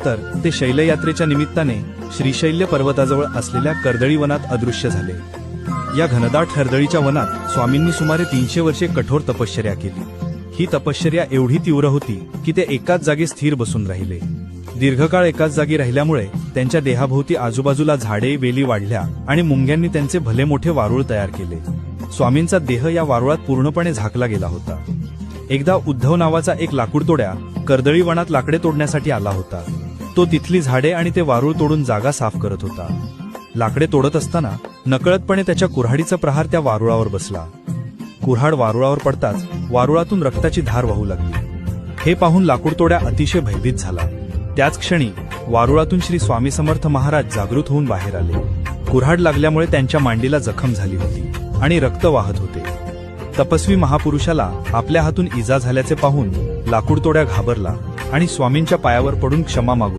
तर ते शैलयात्रेच्या निमित्ताने श्रीशैल्य पर्वताजवळ असलेल्या कर्दळी वनात अदृश्य झाले। या घनदाट हरदळीच्या वनात स्वामींनी सुमारे 300 वर्षे कठोर तपश्चर्या केली। ही तपश्चर्या एवढी तीव्र होती की ते एकाच जागी स्थिर बसून राहिले। दीर्घकाळ एकाच जागी राहिल्यामुळे त्यांच्या देहाभोवती आजूबाजूला झाडे वेली वाढल्या आणि मुंग्यांनी त्यांचे भले मोठे वारुळ तयार केले। स्वामींचा देह या वारुळात पूर्णपणे झाकला गेला होता। एकदा उद्धव नावाचा एक लाकूडतोड्या कर्दळी वनात लाकडे तोडण्यासाठी आला होता। तो तिथली झाडे आणि ते वारुळ तोडून जागा साफ करत होता। लाकडे तोडत असताना नकळतपणे त्याच्या कुऱ्हाडीचा प्रहार त्या वारुळावर बसला। कुऱ्हाड वारुळावर पडताच वारुळातून रक्ताची धार वाहू लागली। हे पाहून लाकूडतोड्या अतिशय भयभीत झाला। त्याच क्षणी वारुळातून श्री स्वामी समर्थ महाराज जागृत होऊन बाहेर आले। कुऱ्हाड लागल्यामुळे त्यांच्या मांडीला जखम झाली होती आणि रक्त वाहत होते। तपस्वी महापुरुषाला आपल्या हातून इजा झाल्याचे पाहून लाकूडतोड्या घाबरला आणि स्वामींच्या पायावर पडून क्षमा मागू